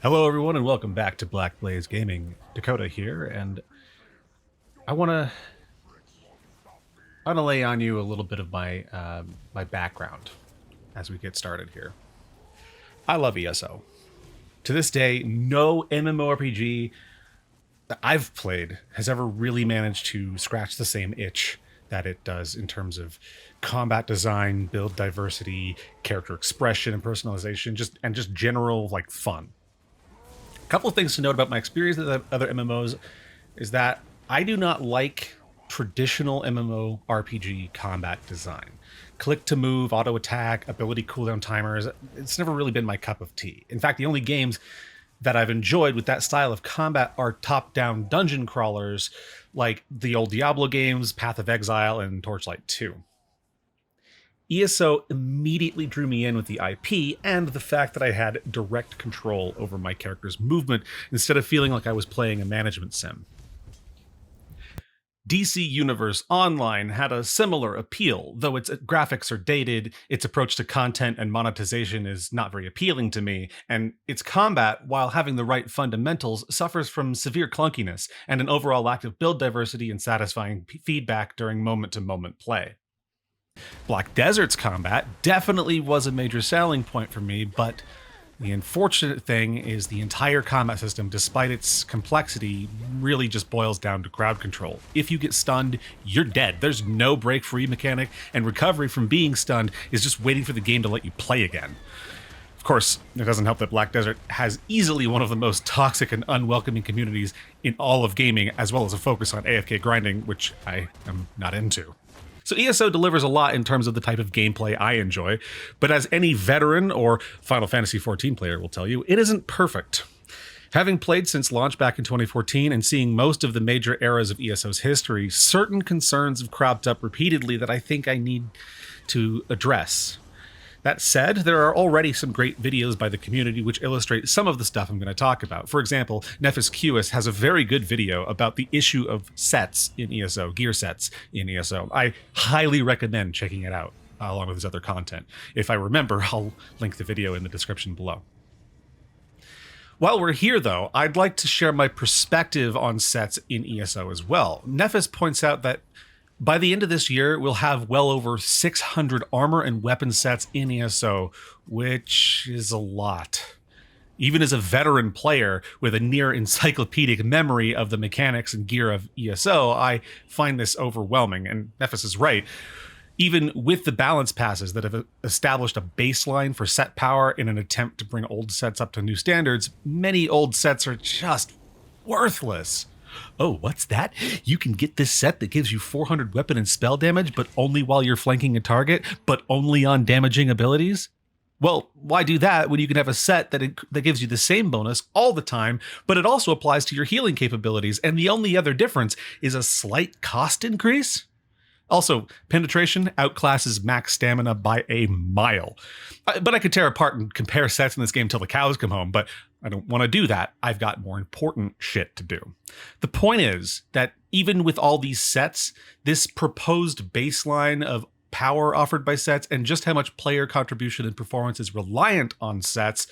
Hello, everyone, and welcome back to Black Blaze Gaming. Dakota here, and I want to lay on you a little bit of my background as we get started here. I love ESO. To this day, no MMORPG that I've played has ever really managed to scratch the same itch that it does in terms of combat design, build diversity, character expression, and personalization, just general fun. A couple of things to note about my experience with other MMOs is that I do not like traditional MMORPG combat design. Click to move, auto attack, ability cooldown timers, it's never really been my cup of tea. In fact, the only games that I've enjoyed with that style of combat are top-down dungeon crawlers like the old Diablo games, Path of Exile, and Torchlight 2. ESO immediately drew me in with the IP and the fact that I had direct control over my character's movement instead of feeling like I was playing a management sim. DC Universe Online had a similar appeal, though its graphics are dated, its approach to content and monetization is not very appealing to me, and its combat, while having the right fundamentals, suffers from severe clunkiness and an overall lack of build diversity and satisfying feedback during moment-to-moment play. Black Desert's combat definitely was a major selling point for me, but the unfortunate thing is the entire combat system, despite its complexity, really just boils down to crowd control. If you get stunned, you're dead. There's no break-free mechanic, and recovery from being stunned is just waiting for the game to let you play again. Of course, it doesn't help that Black Desert has easily one of the most toxic and unwelcoming communities in all of gaming, as well as a focus on AFK grinding, which I am not into. So ESO delivers a lot in terms of the type of gameplay I enjoy, but as any veteran or Final Fantasy XIV player will tell you, it isn't perfect. Having played since launch back in 2014 and seeing most of the major eras of ESO's history, certain concerns have cropped up repeatedly that I think I need to address. That said, there are already some great videos by the community which illustrate some of the stuff I'm going to talk about. For example, Nephis QS has a very good video about the issue of sets in ESO, gear sets in ESO. I highly recommend checking it out, along with his other content. If I remember, I'll link the video in the description below. While we're here, though, I'd like to share my perspective on sets in ESO as well. Nephis points out that by the end of this year, we'll have well over 600 armor and weapon sets in ESO, which is a lot. Even as a veteran player with a near encyclopedic memory of the mechanics and gear of ESO, I find this overwhelming, and Nephis is right. Even with the balance passes that have established a baseline for set power in an attempt to bring old sets up to new standards, many old sets are just worthless. Oh, what's that? You can get this set that gives you 400 weapon and spell damage, but only while you're flanking a target, but only on damaging abilities? Well, why do that when you can have a set that gives you the same bonus all the time, but it also applies to your healing capabilities, and the only other difference is a slight cost increase? Also, penetration outclasses max stamina by a mile. But I could tear apart and compare sets in this game till the cows come home, but I don't want to do that. I've got more important shit to do. The point is that even with all these sets, this proposed baseline of power offered by sets and just how much player contribution and performance is reliant on sets,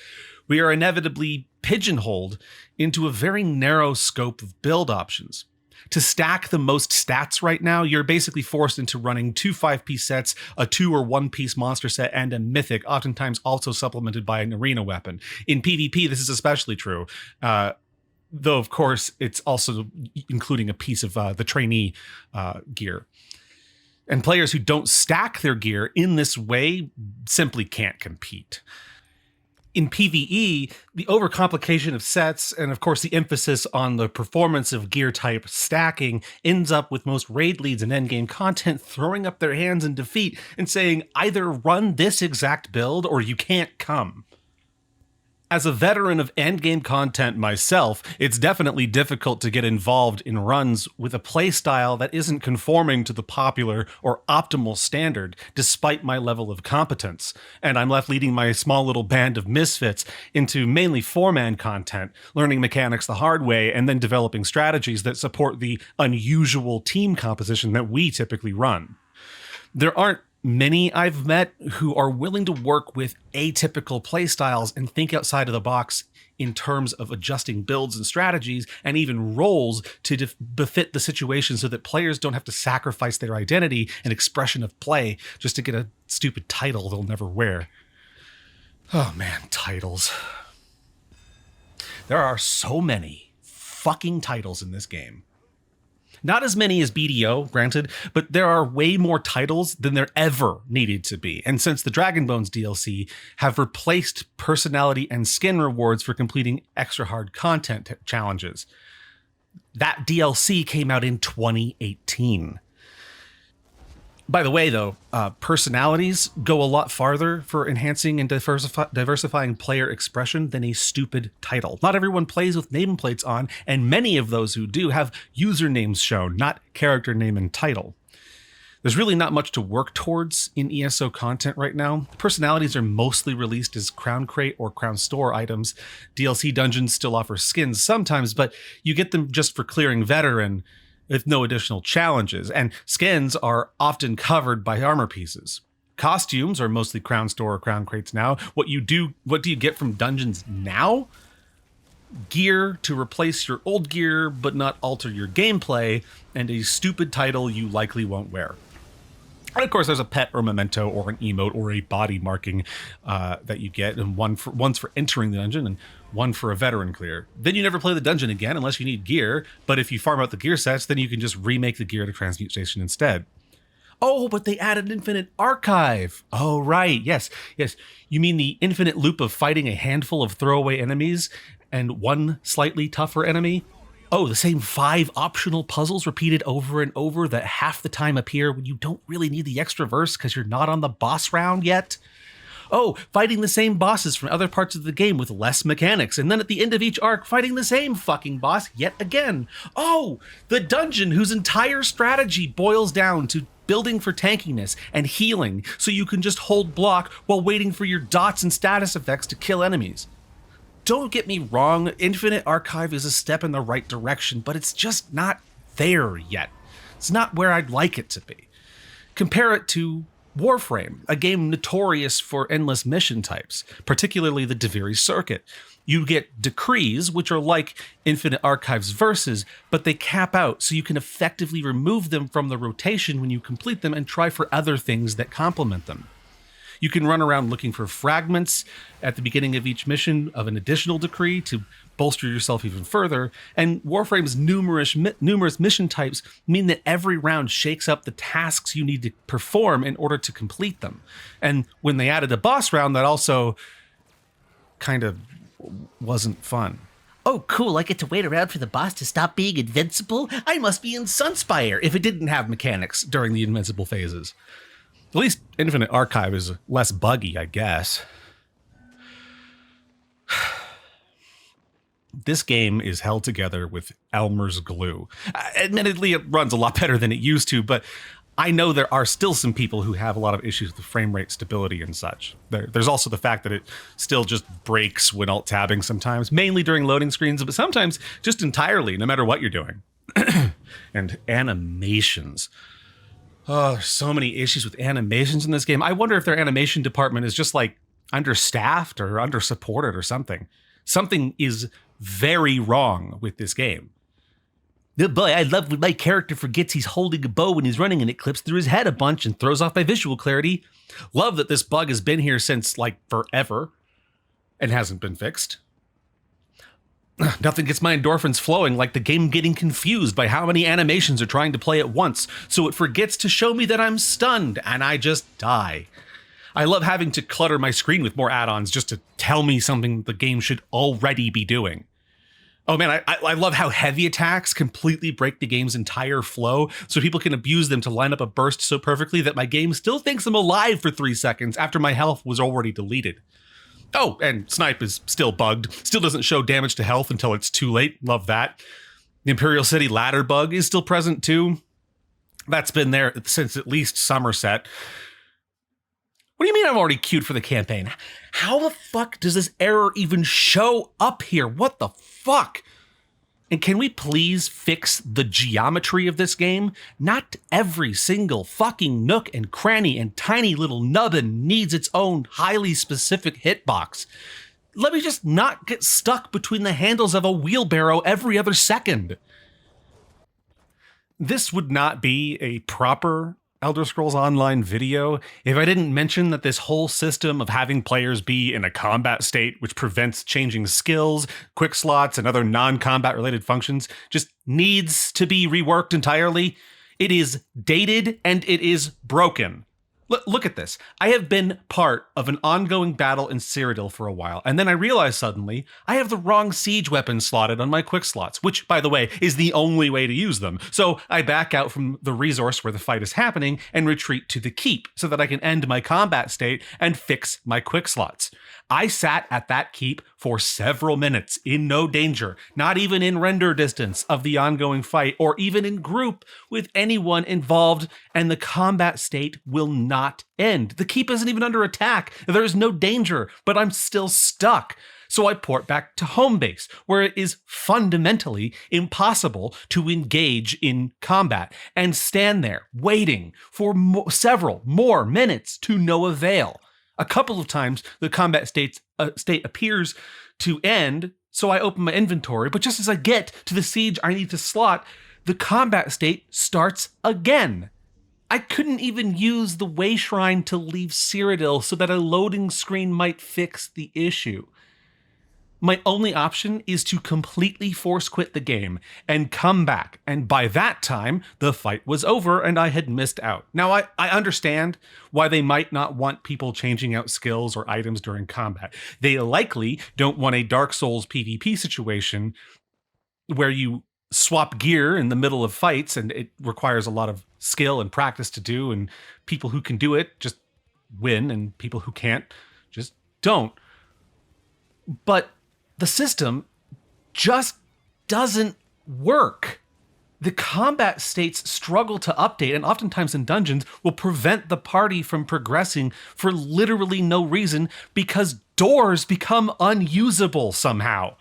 we are inevitably pigeonholed into a very narrow scope of build options. To stack the most stats right now, you're basically forced into running 2 5-piece sets, a 2 or 1-piece monster set, and a mythic, oftentimes also supplemented by an arena weapon. In PvP, this is especially true, though, of course, it's also including a piece of the trainee gear. And players who don't stack their gear in this way simply can't compete. In PvE, the overcomplication of sets and, of course, the emphasis on the performance of gear type stacking ends up with most raid leads and endgame content throwing up their hands in defeat and saying, either run this exact build or you can't come. As a veteran of endgame content myself, it's definitely difficult to get involved in runs with a playstyle that isn't conforming to the popular or optimal standard, despite my level of competence. And I'm left leading my small little band of misfits into mainly 4-man content, learning mechanics the hard way, and then developing strategies that support the unusual team composition that we typically run. There aren't many I've met who are willing to work with atypical playstyles and think outside of the box in terms of adjusting builds and strategies and even roles to befit the situation so that players don't have to sacrifice their identity and expression of play just to get a stupid title they'll never wear. Oh man, titles. There are so many fucking titles in this game. Not as many as BDO, granted, but there are way more titles than there ever needed to be. And since the Dragon Bones DLC have replaced personality and skin rewards for completing extra hard content challenges. That DLC came out in 2018. By the way, though, personalities go a lot farther for enhancing and diversifying player expression than a stupid title. Not everyone plays with nameplates on, and many of those who do have usernames shown, not character name and title. There's really not much to work towards in ESO content right now. Personalities are mostly released as Crown Crate or Crown Store items. DLC dungeons still offer skins sometimes, but you get them just for clearing veteran, with no additional challenges, and skins are often covered by armor pieces. Costumes are mostly Crown Store or Crown Crates now. What do you get from dungeons now? Gear to replace your old gear but not alter your gameplay, and a stupid title you likely won't wear. And of course, there's a pet or memento or an emote or a body marking that you get, and one's for entering the dungeon and one for a veteran clear. Then you never play the dungeon again unless you need gear, but if you farm out the gear sets, then you can just remake the gear at a transmute station instead. Oh, but they added infinite archive. Oh, right. Yes. You mean the infinite loop of fighting a handful of throwaway enemies and one slightly tougher enemy? Oh, the same 5 optional puzzles repeated over and over that half the time appear when you don't really need the extra verse because you're not on the boss round yet? Oh, fighting the same bosses from other parts of the game with less mechanics, and then at the end of each arc, fighting the same fucking boss yet again. Oh, the dungeon whose entire strategy boils down to building for tankiness and healing so you can just hold block while waiting for your dots and status effects to kill enemies. Don't get me wrong, Infinite Archive is a step in the right direction, but it's just not there yet. It's not where I'd like it to be. Compare it to Warframe, a game notorious for endless mission types, particularly the Deviri circuit. You get decrees, which are like Infinite Archive's verses, but they cap out so you can effectively remove them from the rotation when you complete them and try for other things that complement them. You can run around looking for fragments at the beginning of each mission of an additional decree to bolster yourself even further, and Warframe's numerous mission types mean that every round shakes up the tasks you need to perform in order to complete them. And when they added a boss round, that also kind of wasn't fun. Oh, cool, I get to wait around for the boss to stop being invincible? I must be in Sunspire if it didn't have mechanics during the invincible phases. At least Infinite Archive is less buggy, I guess. This game is held together with Elmer's glue. Admittedly, it runs a lot better than it used to, but I know there are still some people who have a lot of issues with frame rate stability and such. There's also the fact that it still just breaks when alt-tabbing sometimes, mainly during loading screens, but sometimes just entirely, no matter what you're doing. And animations. Oh, there's so many issues with animations in this game. I wonder if their animation department is just like understaffed or undersupported or something. Something is very wrong with this game. Oh boy, I love when my character forgets he's holding a bow when he's running and it clips through his head a bunch and throws off my visual clarity. Love that this bug has been here since like forever and hasn't been fixed. Nothing gets my endorphins flowing like the game getting confused by how many animations are trying to play at once, so it forgets to show me that I'm stunned, and I just die. I love having to clutter my screen with more add-ons just to tell me something the game should already be doing. Oh man, I love how heavy attacks completely break the game's entire flow, so people can abuse them to line up a burst so perfectly that my game still thinks I'm alive for 3 seconds after my health was already deleted. Oh, and Snipe is still bugged. Still doesn't show damage to health until it's too late. Love that. The Imperial City ladder bug is still present too. That's been there since at least Somerset. What do you mean I'm already queued for the campaign? How the fuck does this error even show up here? What the fuck? And can we please fix the geometry of this game? Not every single fucking nook and cranny and tiny little nubbin needs its own highly specific hitbox. Let me just not get stuck between the handles of a wheelbarrow every other second. This would not be a proper Elder Scrolls Online video if I didn't mention that this whole system of having players be in a combat state, which prevents changing skills, quick slots, and other non-combat related functions, just needs to be reworked entirely. It is dated and it is broken. Look at this. I have been part of an ongoing battle in Cyrodiil for a while, and then I realized suddenly I have the wrong siege weapons slotted on my quick slots, which, by the way, is the only way to use them. So I back out from the resource where the fight is happening and retreat to the keep so that I can end my combat state and fix my quick slots. I sat at that keep for several minutes in no danger, not even in render distance of the ongoing fight or even in group with anyone involved, and the combat state will not end. The keep isn't even under attack. There is no danger, but I'm still stuck. So I port back to home base, where it is fundamentally impossible to engage in combat and stand there waiting for several more minutes to no avail. A couple of times, the combat state appears to end, so I open my inventory, but just as I get to the siege I need to slot, the combat state starts again. I couldn't even use the way shrine to leave Cyrodiil so that a loading screen might fix the issue. My only option is to completely force quit the game and come back. And by that time, the fight was over and I had missed out. Now, I understand why they might not want people changing out skills or items during combat. They likely don't want a Dark Souls PvP situation where you swap gear in the middle of fights and it requires a lot of skill and practice to do, and people who can do it just win and people who can't just don't. But the system just doesn't work. The combat states struggle to update, and oftentimes in dungeons will prevent the party from progressing for literally no reason because doors become unusable somehow.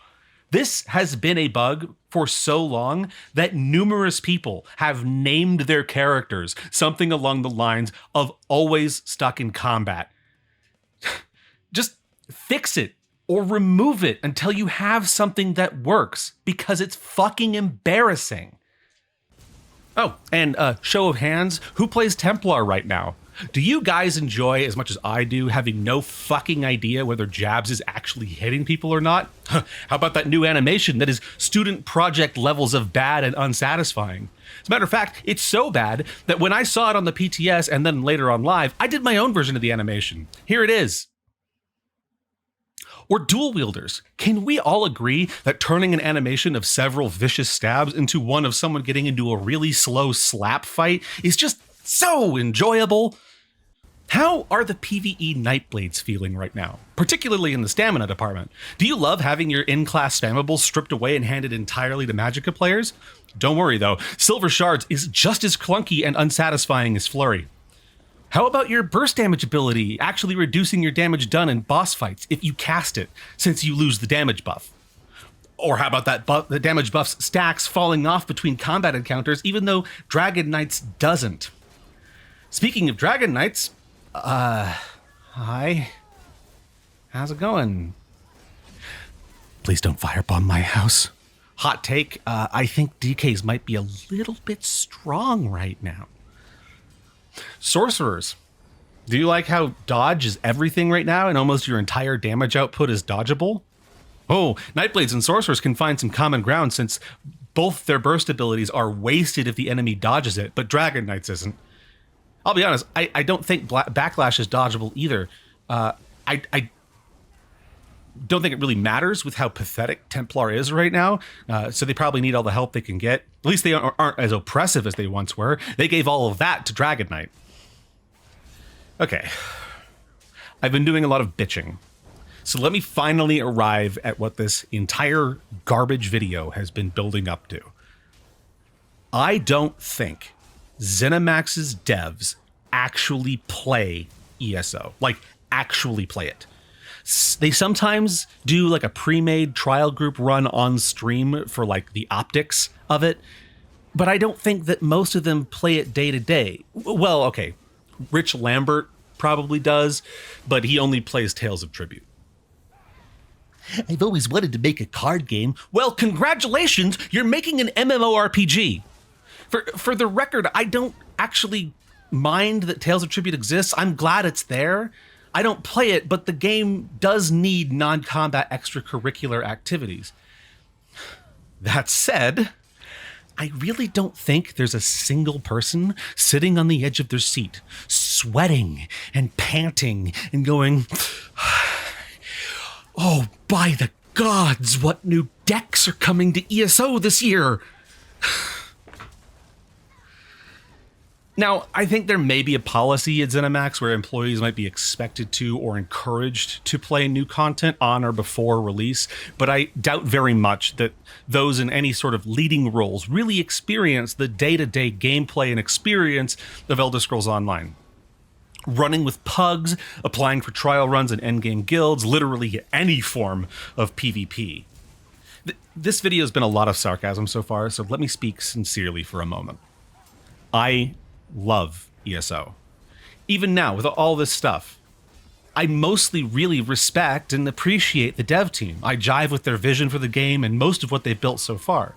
This has been a bug for so long that numerous people have named their characters something along the lines of always stuck in combat. Just fix it. Or remove it until you have something that works, because it's fucking embarrassing. Oh, and show of hands, who plays Templar right now? Do you guys enjoy, as much as I do, having no fucking idea whether jabs is actually hitting people or not? How about that new animation that is student project levels of bad and unsatisfying? As a matter of fact, it's so bad that when I saw it on the PTS and then later on live, I did my own version of the animation. Here it is. Or dual wielders. Can we all agree that turning an animation of several vicious stabs into one of someone getting into a really slow slap fight is just so enjoyable? How are the PvE Nightblades feeling right now, particularly in the stamina department? Do you love having your in-class spammables stripped away and handed entirely to Magicka players? Don't worry though, Silver Shards is just as clunky and unsatisfying as Flurry. How about your burst damage ability, actually reducing your damage done in boss fights if you cast it, since you lose the damage buff? Or how about that the damage buff's stacks falling off between combat encounters, even though Dragon Knights doesn't? Speaking of Dragon Knights, hi. How's it going? Please don't firebomb my house. Hot take, I think DKs might be a little bit strong right now. Sorcerers. Do you like how dodge is everything right now and almost your entire damage output is dodgeable? Oh, Nightblades and Sorcerers can find some common ground since both their burst abilities are wasted if the enemy dodges it, but Dragon Knights isn't. I'll be honest, I don't think Backlash is dodgeable either. I don't think it really matters with how pathetic Templar is right now, so they probably need all the help they can get. At least they aren't as oppressive as they once were. They gave all of that to Dragon Knight. Okay. I've been doing a lot of bitching. So let me finally arrive at what this entire garbage video has been building up to. I don't think ZeniMax's devs actually play ESO. Like, actually play it. They sometimes do like a pre-made trial group run on stream for like the optics of it, but I don't think that most of them play it day to day. Well, okay, Rich Lambert probably does, but he only plays Tales of Tribute. I've always wanted to make a card game. Well, congratulations, you're making an MMORPG. For the record, I don't actually mind that Tales of Tribute exists. I'm glad it's there. I don't play it, but the game does need non-combat extracurricular activities. That said, I really don't think there's a single person sitting on the edge of their seat, sweating and panting and going, oh, by the gods, what new decks are coming to ESO this year? Now, I think there may be a policy at ZeniMax where employees might be expected to or encouraged to play new content on or before release, but I doubt very much that those in any sort of leading roles really experience the day-to-day gameplay and experience of Elder Scrolls Online. Running with pugs, applying for trial runs in endgame guilds, literally any form of PvP. This video has been a lot of sarcasm so far, so let me speak sincerely for a moment. I love ESO. Even now, with all this stuff, I mostly really respect and appreciate the dev team. I jive with their vision for the game and most of what they've built so far.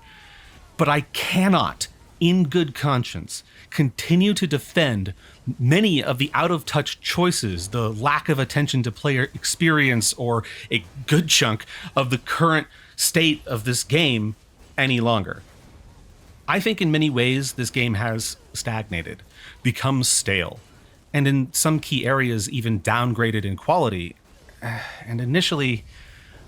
But I cannot, in good conscience, continue to defend many of the out-of-touch choices, the lack of attention to player experience, or a good chunk of the current state of this game any longer. I think in many ways this game has stagnated, become stale, and in some key areas even downgraded in quality. And initially,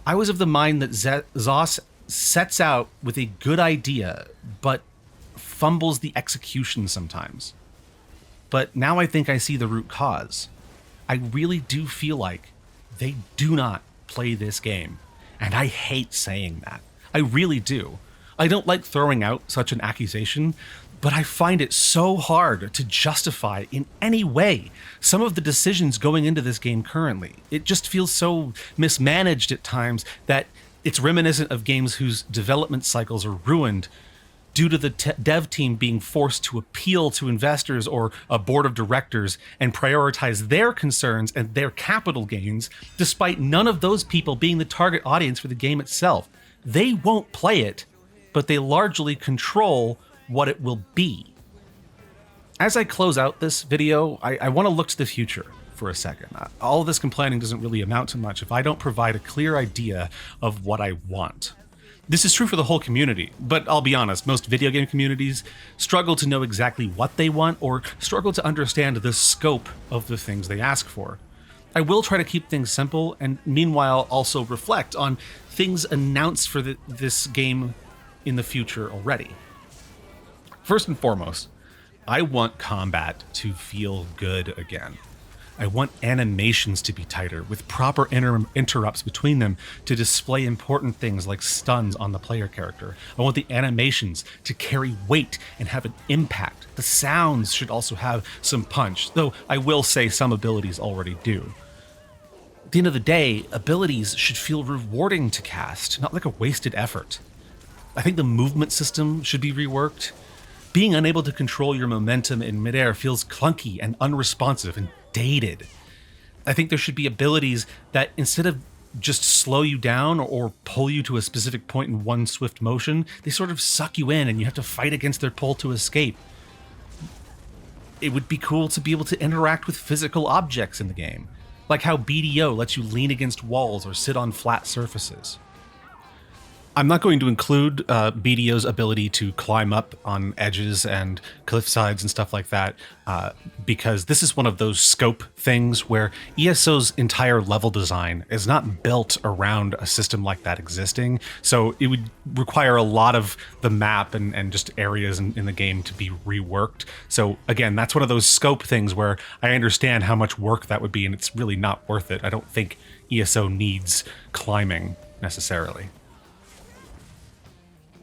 I was of the mind that ZOS sets out with a good idea, but fumbles the execution sometimes. But now I think I see the root cause. I really do feel like they do not play this game, and I hate saying that. I really do. I don't like throwing out such an accusation, but I find it so hard to justify in any way some of the decisions going into this game currently. It just feels so mismanaged at times that it's reminiscent of games whose development cycles are ruined due to the dev team being forced to appeal to investors or a board of directors and prioritize their concerns and their capital gains, despite none of those people being the target audience for the game itself. They won't play it, but they largely control what it will be. As I close out this video, I want to look to the future for a second. All of this complaining doesn't really amount to much if I don't provide a clear idea of what I want. This is true for the whole community, but I'll be honest, most video game communities struggle to know exactly what they want or struggle to understand the scope of the things they ask for. I will try to keep things simple and meanwhile also reflect on things announced for this game in the future already. First and foremost, I want combat to feel good again. I want animations to be tighter, with proper interrupts between them to display important things like stuns on the player character. I want the animations to carry weight and have an impact. The sounds should also have some punch, though I will say some abilities already do. At the end of the day, abilities should feel rewarding to cast, not like a wasted effort. I think the movement system should be reworked. Being unable to control your momentum in midair feels clunky and unresponsive and dated. I think there should be abilities that, instead of just slow you down or pull you to a specific point in one swift motion, they sort of suck you in and you have to fight against their pull to escape. It would be cool to be able to interact with physical objects in the game, like how BDO lets you lean against walls or sit on flat surfaces. I'm not going to include BDO's ability to climb up on edges and cliff sides and stuff like that, because this is one of those scope things where ESO's entire level design is not built around a system like that existing, so it would require a lot of the map and just areas in the game to be reworked. So again, that's one of those scope things where I understand how much work that would be, and it's really not worth it. I don't think ESO needs climbing necessarily.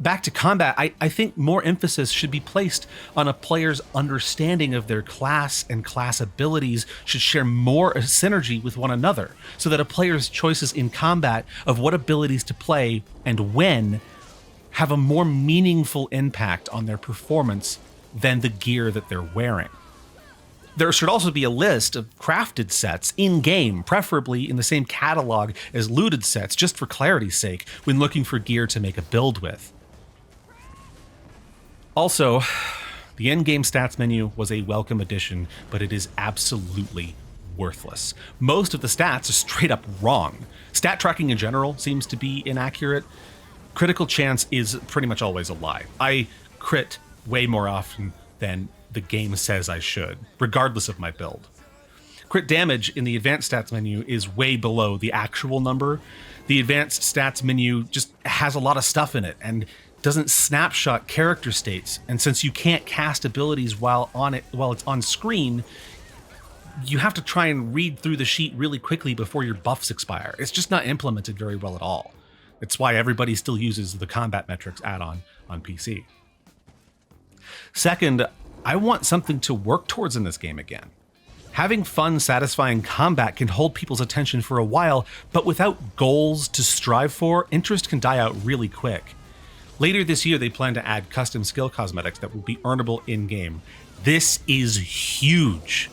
Back to combat, I think more emphasis should be placed on a player's understanding of their class, and class abilities should share more synergy with one another, so that a player's choices in combat of what abilities to play and when have a more meaningful impact on their performance than the gear that they're wearing. There should also be a list of crafted sets in-game, preferably in the same catalog as looted sets, just for clarity's sake, when looking for gear to make a build with. Also, the endgame stats menu was a welcome addition, but it is absolutely worthless. Most of the stats are straight up wrong. Stat tracking in general seems to be inaccurate. Critical chance is pretty much always a lie. I crit way more often than the game says I should, regardless of my build. Crit damage in the advanced stats menu is way below the actual number. The advanced stats menu just has a lot of stuff in it and doesn't snapshot character states, and since you can't cast abilities while it's on screen, you have to try and read through the sheet really quickly before your buffs expire. It's just not implemented very well at all. It's why everybody still uses the combat metrics add-on on PC. Second, I want something to work towards in this game again. Having fun, satisfying combat can hold people's attention for a while, but without goals to strive for, interest can die out really quick. Later this year, they plan to add custom skill cosmetics that will be earnable in-game. This is huge.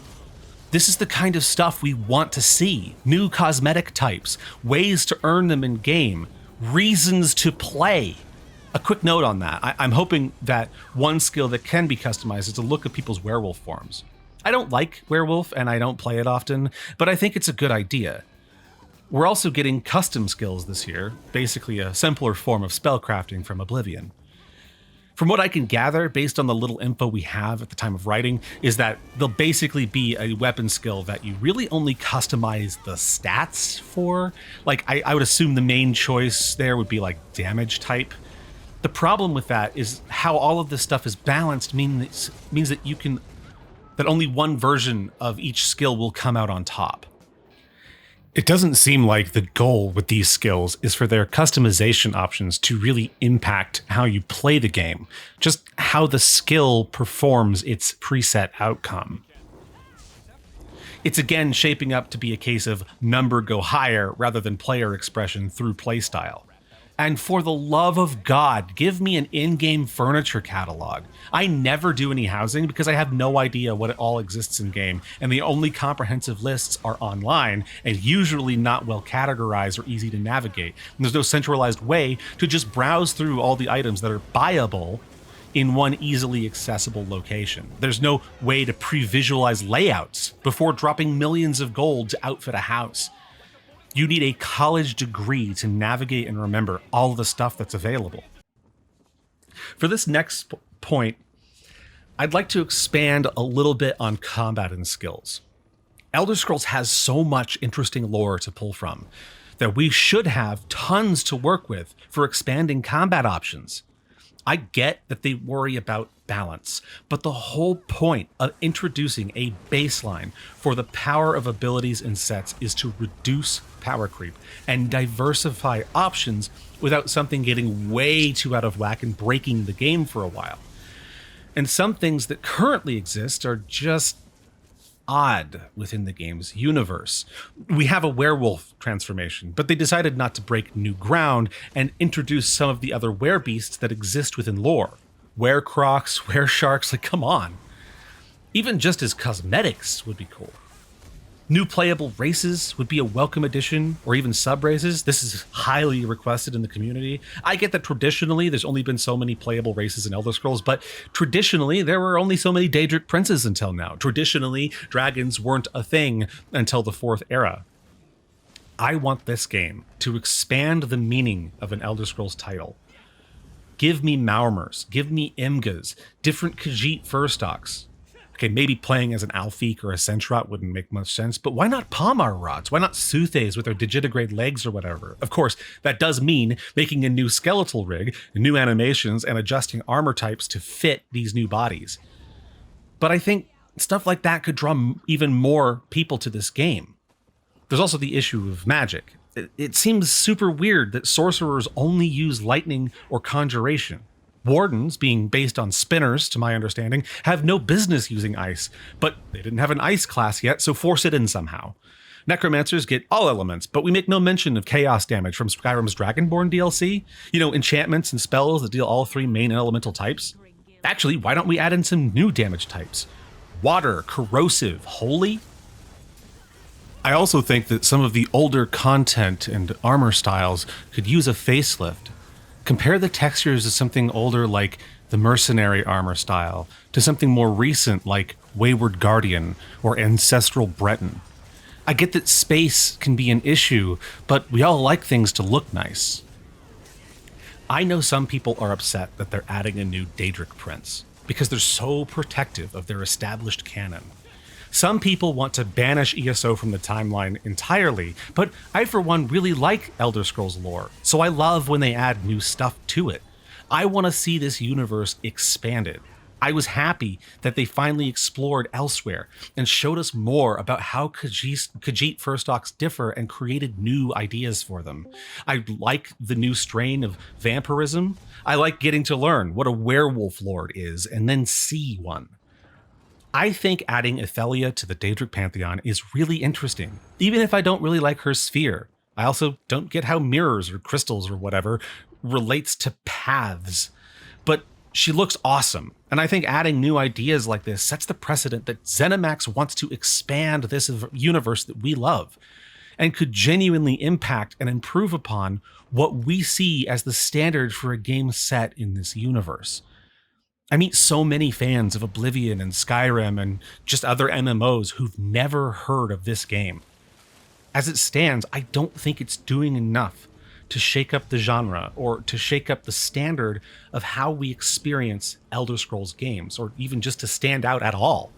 This is the kind of stuff we want to see. New cosmetic types, ways to earn them in-game, reasons to play. A quick note on that. I'm hoping that one skill that can be customized is to look at people's werewolf forms. I don't like werewolf and I don't play it often, but I think it's a good idea. We're also getting custom skills this year, basically a simpler form of spellcrafting from Oblivion. From what I can gather, based on the little info we have at the time of writing, is that there'll basically be a weapon skill that you really only customize the stats for. Like, I would assume the main choice there would be like damage type. The problem with that is how all of this stuff is balanced means that only one version of each skill will come out on top. It doesn't seem like the goal with these skills is for their customization options to really impact how you play the game, just how the skill performs its preset outcome. It's again shaping up to be a case of number go higher rather than player expression through playstyle. And for the love of God, give me an in-game furniture catalog. I never do any housing because I have no idea what all exists in-game, and the only comprehensive lists are online and usually not well categorized or easy to navigate. And there's no centralized way to just browse through all the items that are buyable in one easily accessible location. There's no way to pre-visualize layouts before dropping millions of gold to outfit a house. You need a college degree to navigate and remember all of the stuff that's available. For this next point, I'd like to expand a little bit on combat and skills. Elder Scrolls has so much interesting lore to pull from that we should have tons to work with for expanding combat options. I get that they worry about balance, but the whole point of introducing a baseline for the power of abilities and sets is to reduce power creep and diversify options without something getting way too out of whack and breaking the game for a while. And some things that currently exist are just odd within the game's universe. We have a werewolf transformation, but they decided not to break new ground and introduce some of the other werebeasts that exist within lore. Werecrocs, weresharks, like come on. Even just as cosmetics would be cool. New playable races would be a welcome addition, or even sub-races. This is highly requested in the community. I get that traditionally there's only been so many playable races in Elder Scrolls, but traditionally there were only so many Daedric princes until now. Traditionally, dragons weren't a thing until the 4th era. I want this game to expand the meaning of an Elder Scrolls title. Give me Maormers, give me Imgas, different Khajiit fur stocks. Okay, maybe playing as an Alfiq or a Sentrot wouldn't make much sense, but why not Palmar rods? Why not Soothes with their digitigrade legs or whatever? Of course, that does mean making a new skeletal rig, new animations, and adjusting armor types to fit these new bodies. But I think stuff like that could draw even more people to this game. There's also the issue of magic. It seems super weird that sorcerers only use lightning or conjuration. Wardens, being based on spinners, to my understanding, have no business using ice, but they didn't have an ice class yet, so force it in somehow. Necromancers get all elements, but we make no mention of chaos damage from Skyrim's Dragonborn DLC. You know, enchantments and spells that deal all three main elemental types. Actually, why don't we add in some new damage types? Water, corrosive, holy? I also think that some of the older content and armor styles could use a facelift. Compare the textures of something older like the Mercenary armor style to something more recent like Wayward Guardian or Ancestral Breton. I get that space can be an issue, but we all like things to look nice. I know some people are upset that they're adding a new Daedric prince because they're so protective of their established canon. Some people want to banish ESO from the timeline entirely, but I for one really like Elder Scrolls lore, so I love when they add new stuff to it. I want to see this universe expanded. I was happy that they finally explored elsewhere and showed us more about how Khajiit Firstocks differ and created new ideas for them. I like the new strain of vampirism. I like getting to learn what a werewolf lord is and then see one. I think adding Ethelia to the Daedric Pantheon is really interesting, even if I don't really like her sphere. I also don't get how mirrors or crystals or whatever relates to paths. But she looks awesome, and I think adding new ideas like this sets the precedent that ZeniMax wants to expand this universe that we love, and could genuinely impact and improve upon what we see as the standard for a game set in this universe. I meet so many fans of Oblivion and Skyrim and just other MMOs who've never heard of this game. As it stands, I don't think it's doing enough to shake up the genre or to shake up the standard of how we experience Elder Scrolls games, or even just to stand out at all.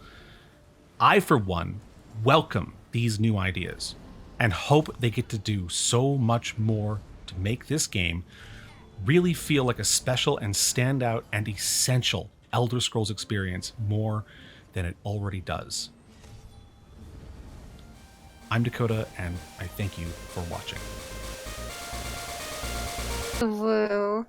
I, for one, welcome these new ideas and hope they get to do so much more to make this game really feel like a special and standout and essential Elder Scrolls experience more than it already does. I'm Dakota, and I thank you for watching. Woo.